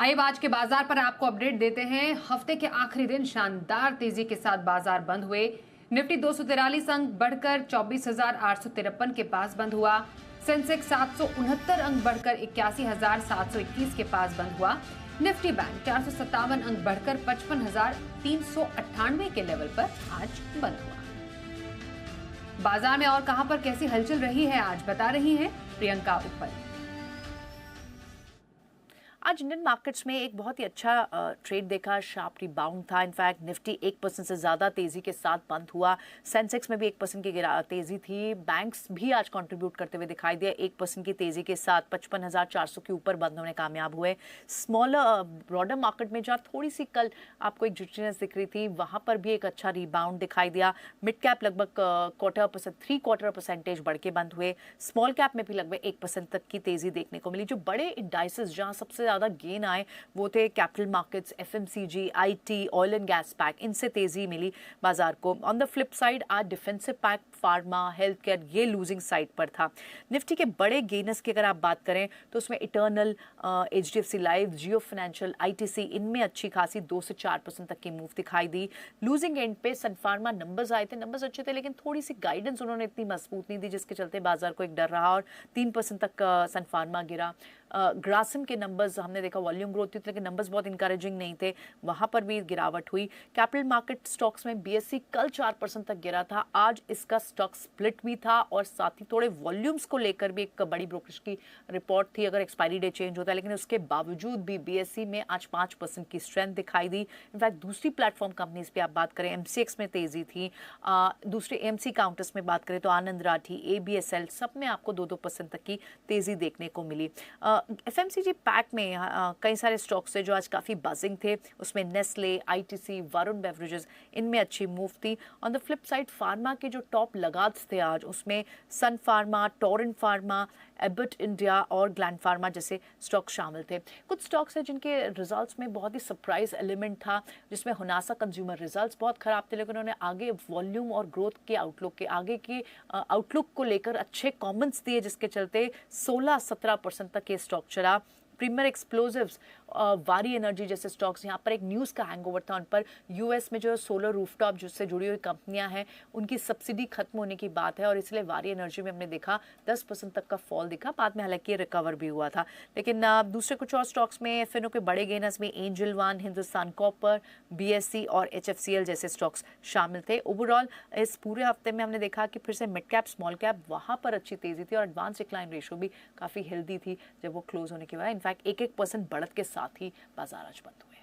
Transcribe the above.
आइए आज के बाजार पर आपको अपडेट देते हैं। हफ्ते के आखिरी दिन शानदार तेजी के साथ बाजार बंद हुए। निफ्टी 243 अंक बढ़कर 24,853 के पास बंद हुआ। सेंसेक्स 769 अंक बढ़कर 81,721 के पास बंद हुआ। निफ्टी बैंक 457 अंक बढ़कर 55,398 के लेवल पर आज बंद हुआ। बाजार में और कहां पर कैसी हलचल रही है आज बता रही हैं प्रियंका ऊपर। आज इंडियन मार्केट्स में एक बहुत ही अच्छा ट्रेड देखा, शार्प रिबाउंड था। इनफैक्ट निफ्टी 1% से ज़्यादा तेज़ी के साथ बंद हुआ। सेंसेक्स में भी 1% की तेज़ी थी। बैंक्स भी आज कंट्रीब्यूट करते हुए दिखाई दिया। 1% की तेज़ी के साथ 55,400 के ऊपर बंद होने कामयाब हुए। स्मॉलर ब्रॉडर मार्केट में जहाँ थोड़ी सी कल आपको एक जिटनेस दिख रही थी, वहाँ पर भी एक अच्छा रिबाउंड दिखाई दिया। मिड कैप लगभग 3/4% बढ़ के बंद हुए। स्मॉल कैप में भी लगभग 1% तक की तेज़ी देखने को मिली। जो बड़े इंडाइसेस जहाँ सबसे ज़्यादा गेन आए वो थे capital markets, FMCG, IT, oil and gas pack, इनसे तेजी मिली बाजार को। ऑन द फ्लिप साइड आज defensive pack, pharma, health care ये लूजिंग साइड पर था। निफ्टी के बड़े गेनर्स की अगर आप बात करें तो उसमें इटर्नल, एचडीएफसी लाइफ, जियो फाइनेंशियल, आईटीसी, इनमें अच्छी खासी 2 से 4% तक की मूव दिखाई दी। लूजिंग एंड पे सन फार्मा नंबर्स आए थे, नंबर्स अच्छे थे लेकिन थोड़ी सी गाइडेंस उन्होंने इतनी मजबूत नहीं दी जिसके चलते बाजार को एक डर रहा और 3% तक सन फार्मा गिरा। ग्रासिम के नंबर्स हमने देखा, वॉल्यूम ग्रोथ थी लेकिन नंबर्स बहुत इंकरेजिंग नहीं थे, वहां पर भी गिरावट हुई। कैपिटल मार्केट स्टॉक्स में बीएससी कल 4% तक गिरा था, आज इसका स्टॉक स्प्लिट भी था और साथ ही थोड़े वॉल्यूम्स को लेकर भी एक बड़ी ब्रोकरेज की रिपोर्ट थी अगर एक्सपायरी डे चेंज होता है, लेकिन उसके बावजूद भी बीएससी में आज 5% की स्ट्रेंथ दिखाई दी। इनफैक्ट दूसरी प्लेटफॉर्म कंपनीज पे आप बात करें, एमसीएक्स में तेजी थी। दूसरे एमसी काउंटर्स में बात करें तो आनंद राठी, एबीएसएल, सब में आपको 2-2% तक की तेजी देखने को मिली। एफएमसीजी पैक में कई सारे स्टॉक्स थे जो आज काफ़ी बजिंग थे, उसमें नेस्ले, आईटीसी, वरुण बेवरेजेस, इनमें अच्छी मूव थी। On the flip side pharma के जो टॉप लगात्स थे आज, उसमें सन फार्मा, टोरेंट फार्मा, एबट इंडिया और ग्लैंड फार्मा जैसे स्टॉक शामिल थे। कुछ स्टॉक्स हैं जिनके रिजल्ट्स में बहुत ही सरप्राइज एलिमेंट था, जिसमें हुनासा कंज्यूमर रिजल्ट्स बहुत खराब थे लेकिन उन्होंने आगे वॉल्यूम और ग्रोथ के आउटलुक के आगे के आउटलुक को लेकर अच्छे कमेंट्स दिए, जिसके चलते 16-17% तक ये स्टॉक चला। प्रीमियर एक्सप्लोजिव्स, वारी एनर्जी जैसे स्टॉक्स, यहाँ पर एक न्यूज़ का हैंगओवर था, उन पर यूएस में जो सोलर रूफटॉप जिससे जुड़ी हुई कंपनियां हैं उनकी सब्सिडी खत्म होने की बात है और इसलिए वारी एनर्जी में हमने देखा 10% तक का फॉल दिखा, बाद में हालांकि रिकवर भी हुआ था। लेकिन दूसरे कुछ और स्टॉक्स में एफएनओ के बड़े गेनर्स में angel one, Hindustan copper, BSc और एचएफसीएल जैसे स्टॉक्स शामिल थे। ओवरऑल इस पूरे हफ्ते में हमने देखा कि फिर से मिड कैप, स्मॉल कैप, वहाँ पर अच्छी तेजी थी और एडवांस डिक्लाइन रेशो भी काफ़ी हेल्दी थी जब वो क्लोज होने के बाद। इनफैक्ट 1-1% बढ़त के साथ ही बाजार आज बंद हुए।